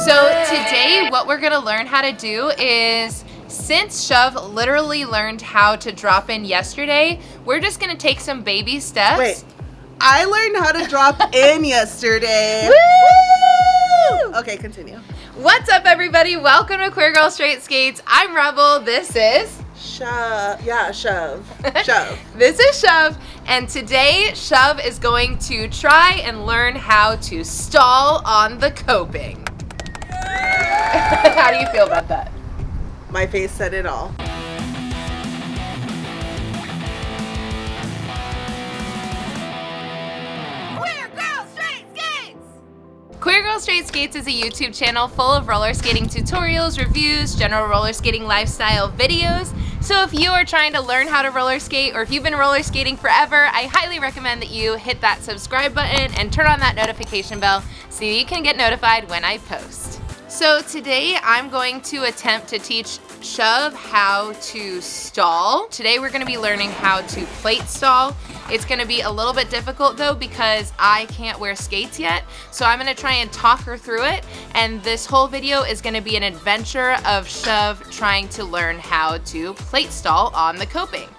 So today what we're gonna learn how to do is, since Shove literally learned how to drop in yesterday, we're just gonna take some baby steps. Wait, I learned how to drop in yesterday. Woo! Okay, continue. What's up, everybody? Welcome to Queer Girl Straight Skates. I'm Rebel. This is Shove. Shove. This is Shove, and today Shove is going to try and learn how to stall on the coping. How do you feel about that? My face said it all. Queer Girl Straight Skates! Queer Girl Straight Skates is a YouTube channel full of roller skating tutorials, reviews, general roller skating lifestyle videos. So if you are trying to learn how to roller skate, or if you've been roller skating forever, I highly recommend that you hit that subscribe button and turn on that notification bell so you can get notified when I post. So today I'm going to attempt to teach Shove how to stall. Today we're going to be learning how to plate stall. It's going to be a little bit difficult though because I can't wear skates yet. So I'm going to try and talk her through it, and this whole video is going to be an adventure of Shove trying to learn how to plate stall on the coping.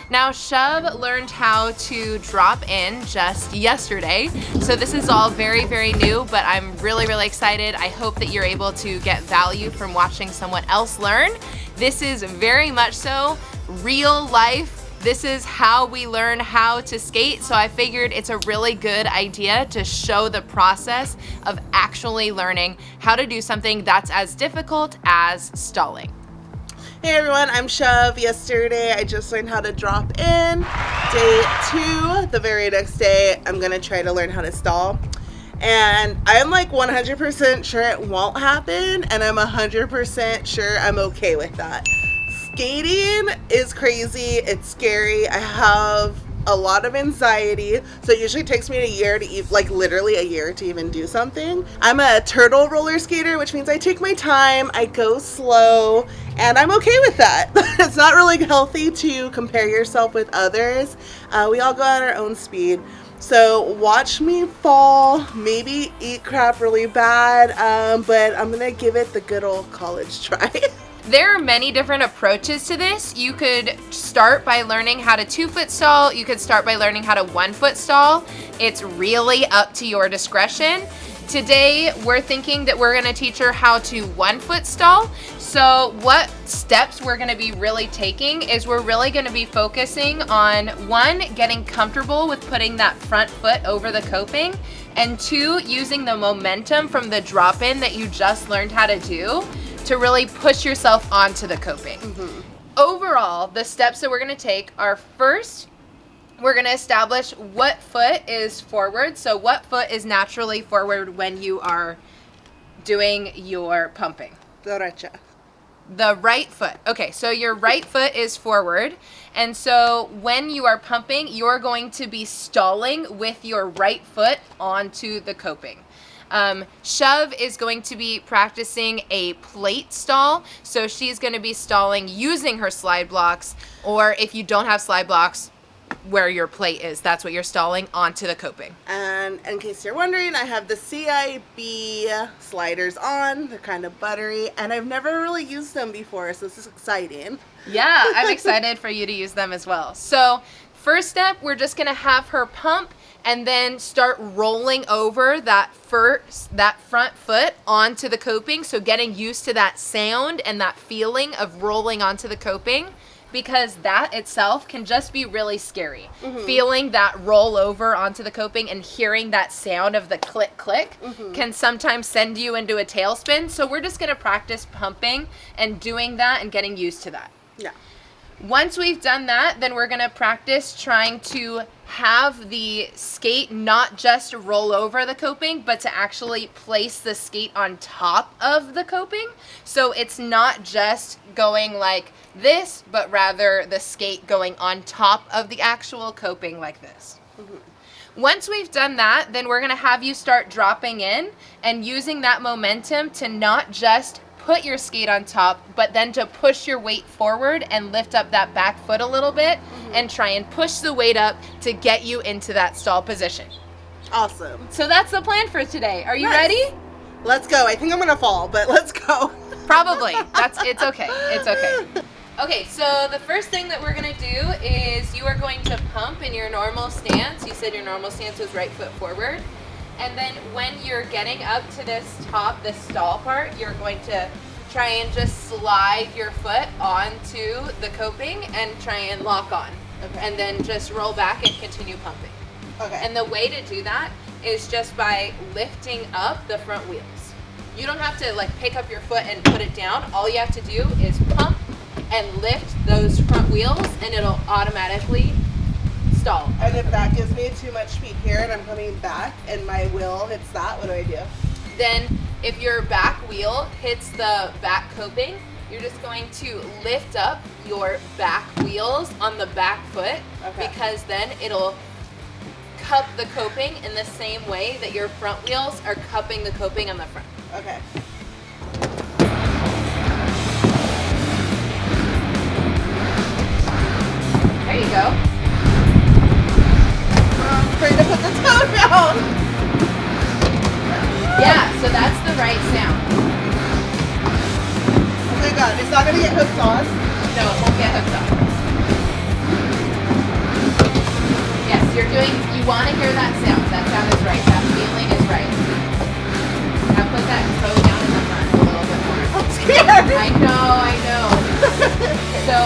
Now, Shove learned how to drop in just yesterday, so this is all very, very new, but I'm really, really excited. I hope that you're able to get value from watching someone else learn. This is very much so real life. This is how we learn how to skate, so I figured it's a really good idea to show the process of actually learning how to do something that's as difficult as stalling. Hey everyone, I'm Shove. Yesterday I just learned how to drop in. Day 2, the very next day, I'm gonna try to learn how to stall. And I'm like 100% sure it won't happen, and I'm 100% sure I'm okay with that. Skating is crazy, it's scary. I have a lot of anxiety, so it usually takes me a year to literally a year to even do something. I'm a turtle roller skater, which means I take my time, I go slow, and I'm okay with that. It's not really healthy to compare yourself with others. We all go at our own speed. So watch me fall, maybe eat crap really bad, but I'm gonna give it the good old college try. There are many different approaches to this. You could start by learning how to 2-foot stall. You could start by learning how to 1-foot stall. It's really up to your discretion. Today, we're thinking that we're gonna teach her how to 1-foot stall. So what steps we're gonna be really taking is we're really gonna be focusing on 1, getting comfortable with putting that front foot over the coping, and 2, using the momentum from the drop-in that you just learned how to do to really push yourself onto the coping. Overall, the steps that we're gonna take are, first, we're gonna establish what foot is forward. So what foot is naturally forward when you are doing your pumping? Derecha. The right foot. Okay, so your right foot is forward. And so when you are pumping, you're going to be stalling with your right foot onto the coping. Shove is going to be practicing a plate stall, so she's going to be stalling using her slide blocks, or if you don't have slide blocks, where your plate is, that's what you're stalling onto the coping. And in case you're wondering, I have the CIB sliders on. They're kind of buttery, and I've never really used them before, so this is exciting. Yeah, I'm excited for you to use them as well. So first step, we're just going to have her pump and then start rolling over that front foot onto the coping. So getting used to that sound and that feeling of rolling onto the coping, because that itself can just be really scary. Feeling that roll over onto the coping and hearing that sound of the click click can sometimes send you into a tailspin. So we're just gonna practice pumping and doing that and getting used to that. Yeah. Once we've done that, then we're gonna practice trying to have the skate not just roll over the coping, but to actually place the skate on top of the coping. So it's not just going like this, but rather the skate going on top of the actual coping like this. Once we've done that, then we're gonna have you start dropping in and using that momentum to not just put your skate on top, but then to push your weight forward and lift up that back foot a little bit and try and push the weight up to get you into that stall position. Awesome. So that's the plan for today. Are you ready? Let's go. I think I'm gonna fall, but let's go. Probably. It's okay. It's okay. Okay, so the first thing that we're gonna do is you are going to pump in your normal stance. You said your normal stance was right foot forward. And then when you're getting up to this stall part, you're going to try and just slide your foot onto the coping and try and lock on. Okay. And then just roll back and continue pumping. Okay. And the way to do that is just by lifting up the front wheels. You don't have to like pick up your foot and put it down. All you have to do is pump and lift those front wheels and it'll automatically stall. And if that gives me too much speed here and I'm coming back and my wheel hits that, what do I do? Then if your back wheel hits the back coping, you're just going to lift up your back wheels on the back foot, Okay. because then it'll cup the coping in the same way that your front wheels are cupping the coping on the front. Okay. There you go. I'm afraid to put the toe down. Yeah, so that's the right sound. Oh my god, it's not gonna get hooked on. No, it won't get hooked up. Yes, you want to hear that sound. That sound is right. That feeling is right. Now put that toe down in the front a little bit more. I'm scared. I know. So,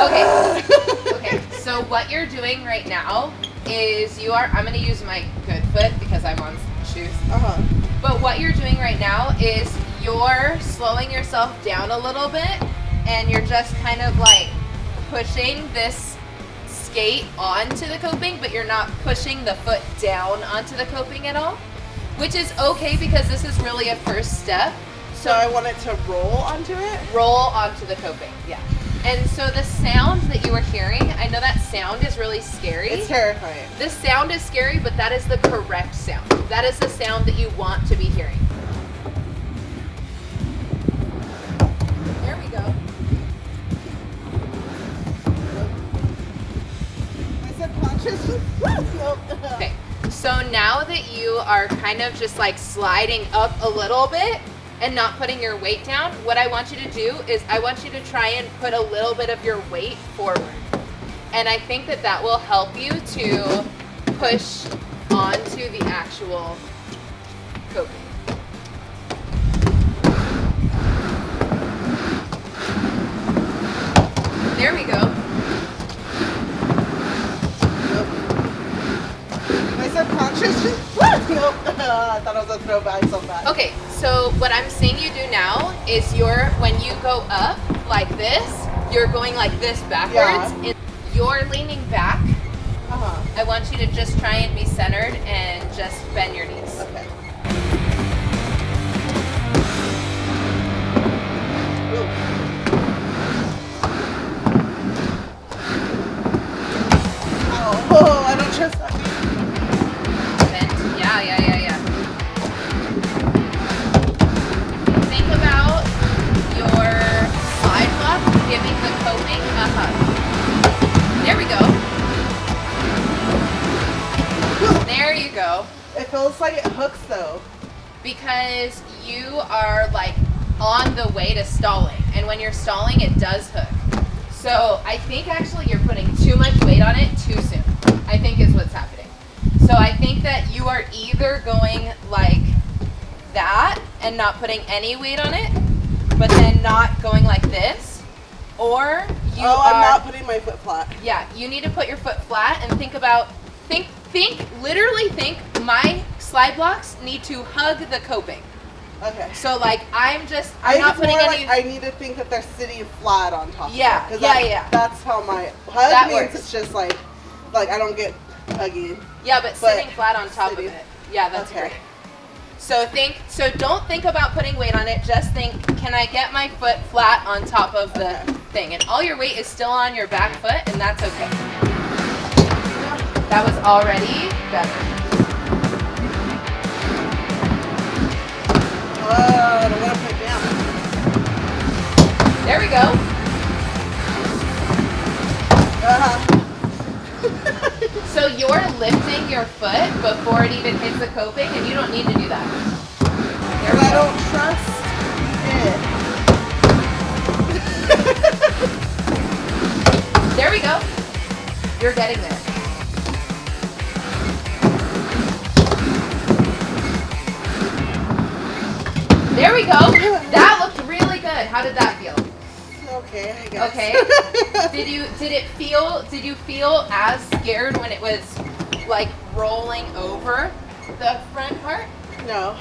okay. So what you're doing right now is I'm going to use my good foot because I'm on shoes. Uh-huh. But what you're doing right now is you're slowing yourself down a little bit and you're just kind of like pushing this skate onto the coping, but you're not pushing the foot down onto the coping at all, which is okay because this is really a first step. So I want it to roll onto it? Roll onto the coping, yeah. And so the sound that you were hearing, I know that sound is really scary. It's terrifying. The sound is scary, but that is the correct sound. That is the sound that you want to be hearing. There we go. My subconscious. Nope. Okay, so now that you are kind of just like sliding up a little bit and not putting your weight down, what I want you to do is I want you to try and put a little bit of your weight forward. And I think that that will help you to push onto the actual coping. There we go. My subconscious just. Nope. I thought I was gonna throw back so bad. Okay, so what I'm seeing you do now is when you go up like this, you're going like this backwards. Yeah. You're leaning back. Uh-huh. I want you to just try and be centered and just bend your knees. Okay. Oh, I don't trust that. Bend. Yeah. Think about your slide block giving the coping a hug. There we go. There you go. It feels like it hooks though. Because you are like on the way to stalling, and when you're stalling it does hook. So I think actually you're putting too much weight on it too soon, I think is what's happening. So I think that you are either going like that and not putting any weight on it, but then not going like this, or you I'm not putting my foot flat. Yeah, you need to put your foot flat and literally think my slide blocks need to hug the coping. Okay. So like I'm I not putting any. I need to think that they're sitting flat on top. Yeah, of it, yeah. That's how my hug That means. works. It's just like I don't get huggy. Yeah, but sitting flat on top sitting- of it. Yeah, that's Okay. great. So don't think about putting weight on it. Just think, can I get my foot flat on top of the thing? And all your weight is still on your back foot, and that's okay. That was already better. I don't want to put it down. There we go. Uh-huh. So you're lifting your foot before it even hits the coping, and you don't need to do that. There we I go. don't trust it. There we go. You're getting there. There we go. That looked really good. How did that feel? Okay, I guess. Okay. Did you feel as scared when it was like rolling over the front part? No.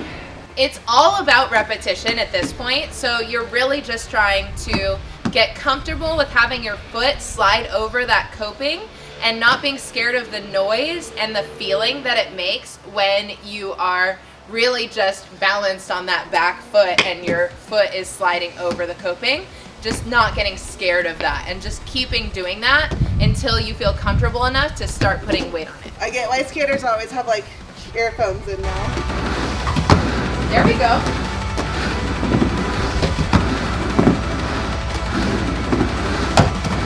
It's all about repetition at this point. So you're really just trying to get comfortable with having your foot slide over that coping and not being scared of the noise and the feeling that it makes when you are really just balanced on that back foot and your foot is sliding over the coping. Just not getting scared of that and just keeping doing that until you feel comfortable enough to start putting weight on it. I get why skaters always have like earphones in now. There we go.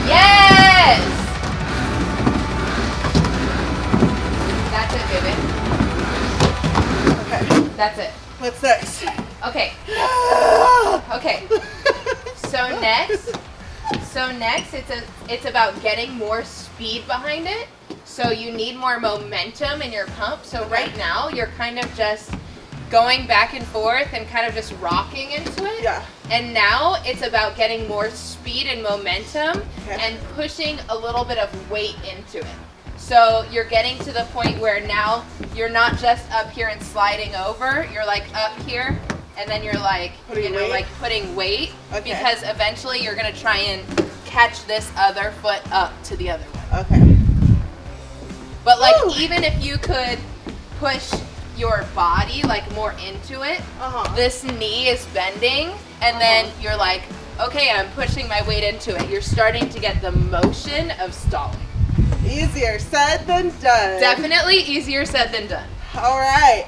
Yes! That's it, baby. Okay. That's it. What's next? Okay. Okay. So next it's about getting more speed behind it. So you need more momentum in your pump. So right now you're kind of just going back and forth and kind of just rocking into it. Yeah. And now it's about getting more speed and momentum and pushing a little bit of weight into it. So you're getting to the point where now you're not just up here and sliding over, you're like up here and then you're like, like putting weight because eventually you're gonna try and catch this other foot up to the other one. Okay. But like even if you could push your body like more into it, this knee is bending and then you're like, okay, I'm pushing my weight into it. You're starting to get the motion of stalling. Easier said than done. Definitely easier said than done. All right.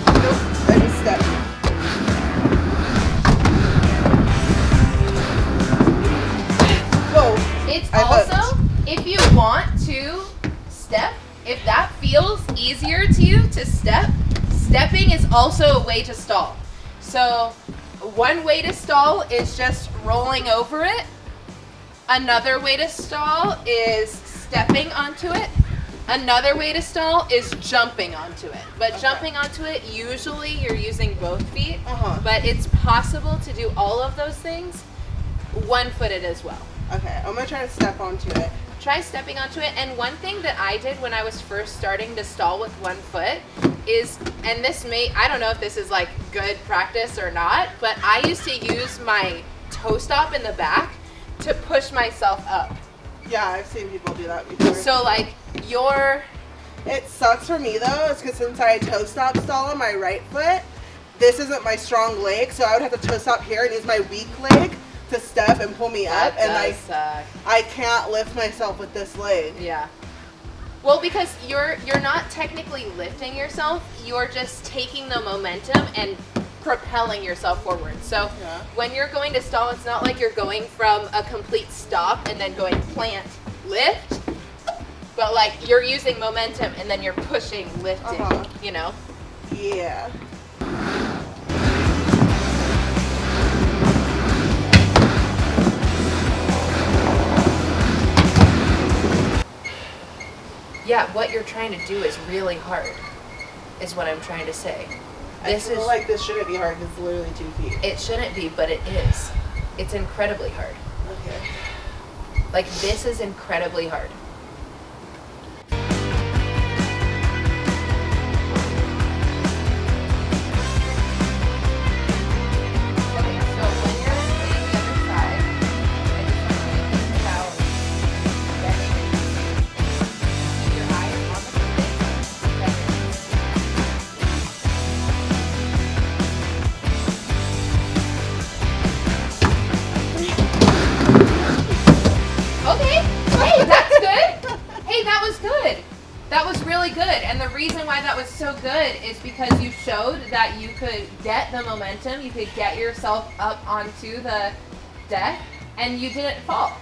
Nope, I just stepped. Whoa. It's I also, hooked. if you want to step, if that feels easier to you to step, stepping is also a way to stall. So one way to stall is just rolling over it. Another way to stall is stepping onto it. Another way to stall is jumping onto it. But jumping onto it, usually you're using both feet. But it's possible to do all of those things one-footed as well. Okay, I'm gonna try to step onto it. Try stepping onto it. And one thing that I did when I was first starting to stall with one foot is, and this may, I don't know if this is like good practice or not, but I used to use my toe stop in the back to push myself up. Yeah, I've seen people do that before. So like It sucks for me though, is because since I toe stop stall on my right foot, this isn't my strong leg, so I would have to toe stop here and use my weak leg to step and pull me up, and I can't lift myself with this leg. Yeah. Well, because you're not technically lifting yourself, you're just taking the momentum and propelling yourself forward. So when you're going to stall, it's not like you're going from a complete stop and then going plant, lift, but like you're using momentum and then you're pushing, lifting, you know? Yeah. Yeah, what you're trying to do is really hard, is what I'm trying to say. I feel like this shouldn't be hard because it's literally 2 feet. It shouldn't be, but it is. It's incredibly hard. Okay. Like, this is incredibly hard. Okay, so when you're hitting the other side, I just want you to think about bending your eyes on the surface, bending. Okay, hey, that's good. Hey, that was good. That was really good. And the reason why that was so good is because you showed that you could get the momentum, you could get yourself up onto the deck, and you didn't fall.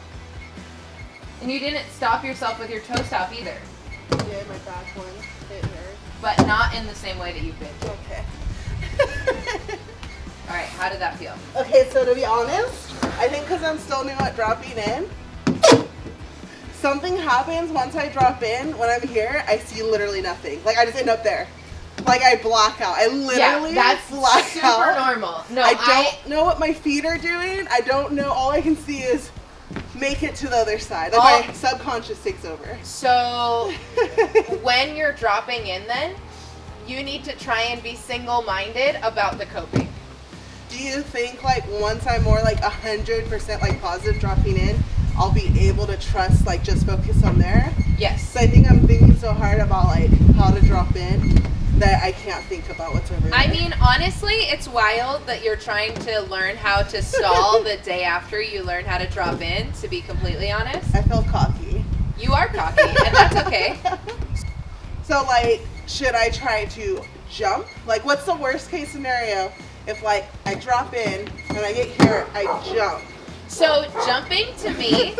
And you didn't stop yourself with your toe stop either. did. My back one hit here. But not in the same way that you've been. Okay. All right, how did that feel? Okay, so to be honest, I think because I'm still new at dropping in, something happens once I drop in. When I'm here, I see literally nothing. Like, I just end up there. Like, I black out. I literally black super out. normal. No, I don't know what my feet are doing. I don't know. All I can see is make it to the other side. Like, my subconscious takes over. So when you're dropping in then, you need to try and be single-minded about the coping. Do you think, like, once I'm more like 100% like positive dropping in, I'll be able to trust, like, just focus on there? Yes. So I think I'm thinking so hard about, like, how to drop in that I can't think about what's over there. I mean, honestly, it's wild that you're trying to learn how to stall the day after you learn how to drop in, to be completely honest. I feel cocky. You are cocky, and that's okay. So, like, should I try to jump? Like, what's the worst case scenario if, like, I drop in and I get here, I jump? So jumping, to me,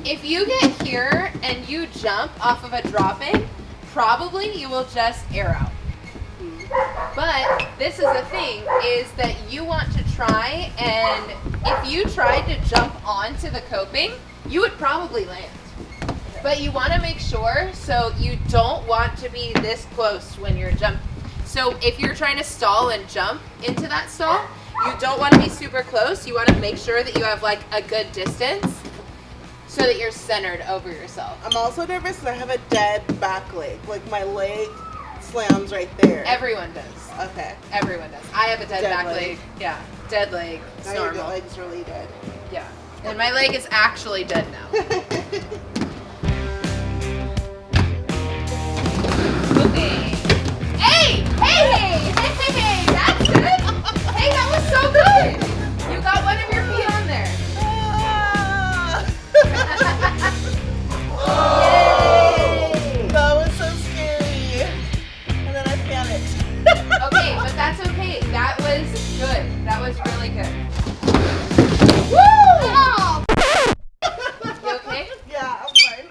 if you get here and you jump off of a drop-in, probably you will just air out. But this is the thing, is that you want to try, and if you tried to jump onto the coping, you would probably land. But you want to make sure, so you don't want to be this close when you're jumping. So if you're trying to stall and jump into that stall, you don't want to be super close. You want to make sure that you have like a good distance so that you're centered over yourself. I'm also nervous because I have a dead back leg. Like, my leg slams right there. Everyone does. Okay. Everyone does. I have a dead back leg. Yeah, dead leg. It's Now your normal. leg's really dead. Yeah, and my leg is actually dead now. Okay. Hey! That's good! Hey, that was so good! You got one of your feet on there. Yay! That was so scary. And then I panicked. Okay, but that's okay. That was good. That was really good. Woo! Oh! You okay? Yeah, I'm fine.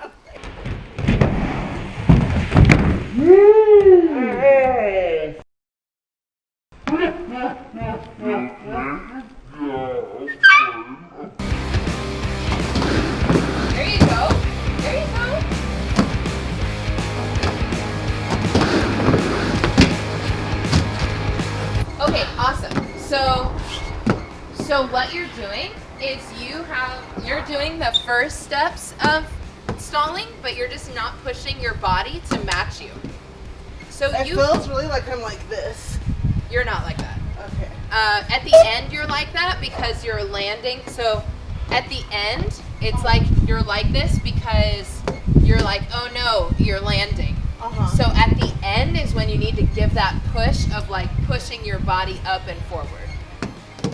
There you go. There you go. Okay, awesome. So what you're doing is you're doing the first steps of stalling, but you're just not pushing your body to match you. So It feels really like I'm like this. You're not like that. Okay. At the end, you're like that because you're landing. So at the end, it's like you're like this because you're like, oh no, you're landing. Uh-huh. So at the end is when you need to give that push of like pushing your body up and forward.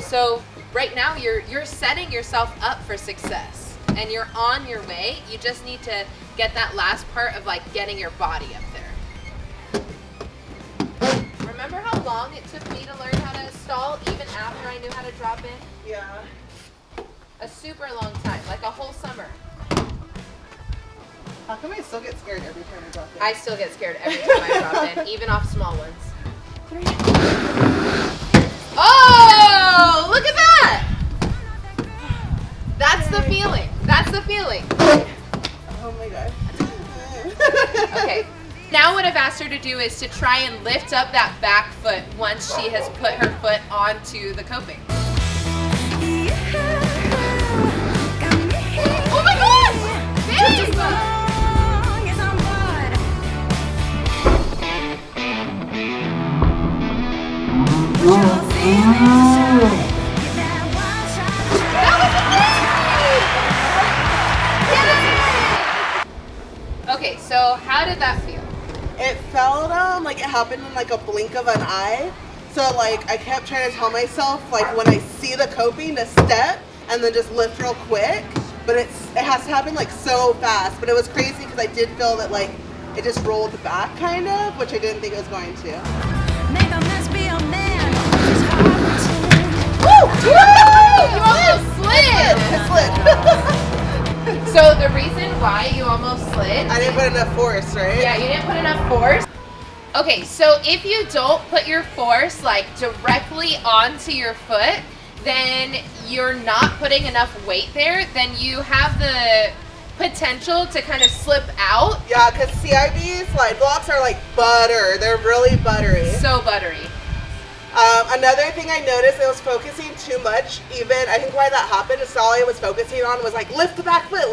So right now, you're setting yourself up for success and you're on your way. You just need to get that last part of like getting your body up there. Remember how long it took me to learn how to stall even after I knew how to drop in? Yeah. A super long time, like a whole summer. How come I still get scared every time I drop in? I still get scared every time I drop in, even off small ones. Oh, look at that! That's the feeling. That's the feeling. Oh my gosh. Okay. Now what I've asked her to do is to try and lift up that back foot once she has put her foot onto the coping. Oh my god! Babe! Okay, so how did that feel? It felt like it happened in like a blink of an eye. So like I kept trying to tell myself like when I see the coping to step and then just lift real quick. But it has to happen like so fast. But it was crazy because I did feel that like it just rolled back kind of, which I didn't think it was going to. Woo! You almost slid! It slid. So the reason why you almost slid... I didn't put enough force, right? Yeah, you didn't put enough force. Okay, so if you don't put your force like directly onto your foot, then you're not putting enough weight there, then you have the potential to kind of slip out. Yeah, because CIB slide blocks are like butter. They're really buttery. So buttery. Another thing I noticed, I was focusing too much. Even, I think why that happened is all I was focusing on was like lift the back foot,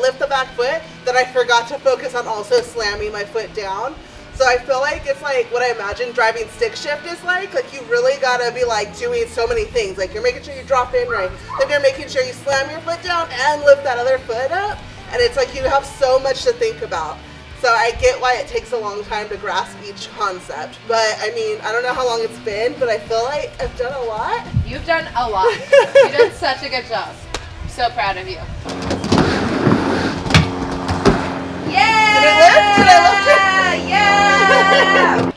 that I forgot to focus on also slamming my foot down. So I feel like it's like what I imagine driving stick shift is like you really gotta be like doing so many things. Like you're making sure you drop in right, then you're making sure you slam your foot down and lift that other foot up. And it's like you have so much to think about. So I get why it takes a long time to grasp each concept. But I mean, I don't know how long it's been, but I feel like I've done a lot. You've done a lot. You've done such a good job. So proud of you. Yeah! Did I lift? Yeah!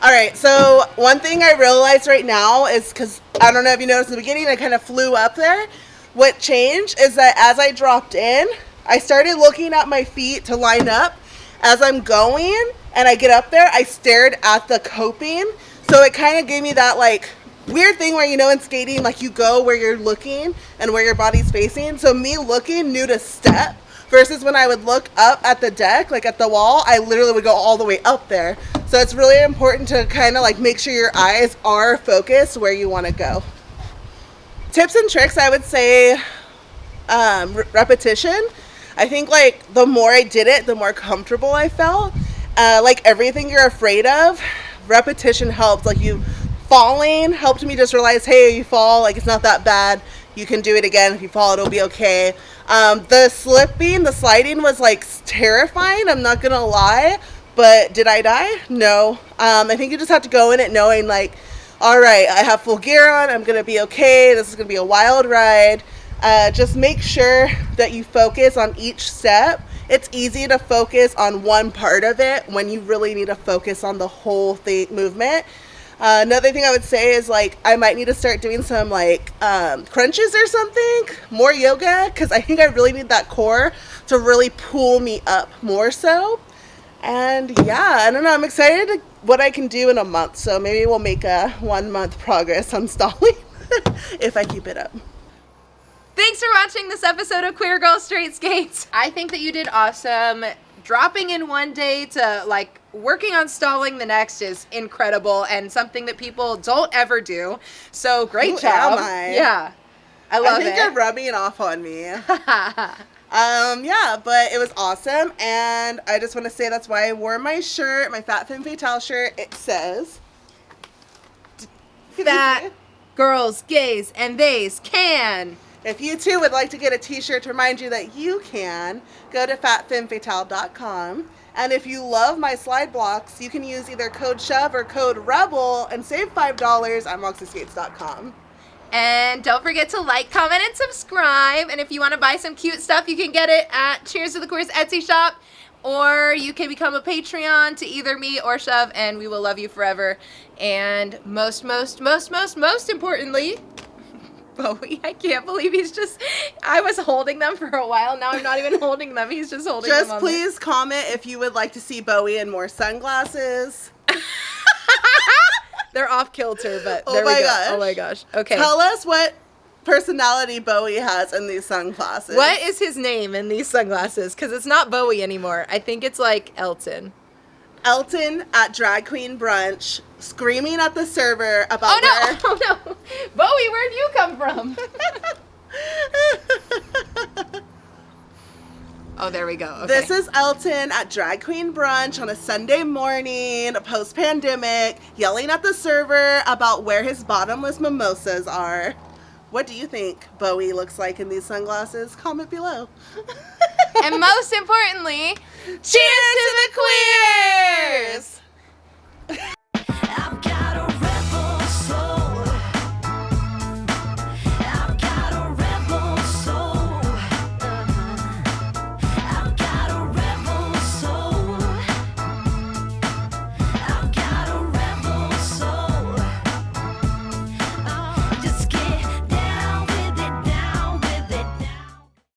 All right, so one thing I realized right now is, because I don't know if you noticed in the beginning, I kind of flew up there. What changed is that as I dropped in, I started looking at my feet to line up. As I'm going and I get up there, I stared at the coping. So it kind of gave me that like weird thing where, you know, in skating, like you go where you're looking and where your body's facing. So me looking knew to step versus when I would look up at the deck, like at the wall, I literally would go all the way up there. So it's really important to kind of like make sure your eyes are focused where you want to go. Tips and tricks, I would say repetition. I think like the more I did it, the more comfortable I felt. Like everything you're afraid of, repetition helped. Like you falling helped me just realize, hey, you fall, like it's not that bad. You can do it again. If you fall, it'll be okay. The slipping, the sliding was like terrifying. I'm not gonna lie, but did I die? No. I think you just have to go in it knowing like, all right, I have full gear on. I'm gonna be okay. This is gonna be a wild ride. Just make sure that you focus on each step. It's easy to focus on one part of it when you really need to focus on the whole thing, movement. Another thing I would say is like I might need to start doing some like crunches or something, more yoga, because I think I really need that core to really pull me up more so. And yeah, I don't know, I'm excited what I can do in a month, so maybe we'll make a 1 month progress on stalling if I keep it up. Thanks for watching this episode of Queer Girl Straight Skates. I think that you did awesome. Dropping in one day to like working on stalling the next is incredible and something that people don't ever do. So great Who job. am I? Yeah. I love it. I think you're rubbing off on me. Yeah, but it was awesome. And I just want to say that's why I wore my shirt, my Fat Femme Fatale shirt. It says, Fat girls, gays, and theys can. If you too would like to get a t-shirt to remind you that you can, go to fatfemmefatale.com. And if you love my slide blocks, you can use either code SHOVE or code REBEL and save $5 at moxiskates.com. And don't forget to like, comment, and subscribe. And if you want to buy some cute stuff, you can get it at Cheers to the Queers Etsy shop. Or you can become a Patreon to either me or Shove, and we will love you forever. And most importantly, Bowie, I can't believe he's just, I was holding them for a while. Now I'm not even holding them. He's just holding them. Just please comment if you would like to see Bowie in more sunglasses. They're off kilter, but oh there my we go. gosh. Oh my gosh. Okay. Tell us what personality Bowie has in these sunglasses. What is his name in these sunglasses? Because it's not Bowie anymore. I think it's like Elton. Elton at Drag Queen Brunch screaming at the server about Oh no! Bowie, where'd you come from? Oh, there we go. Okay. This is Elton at Drag Queen Brunch on a Sunday morning, post-pandemic, yelling at the server about where his bottomless mimosas are. What do you think Bowie looks like in these sunglasses? Comment below. And most importantly, cheers to the queers!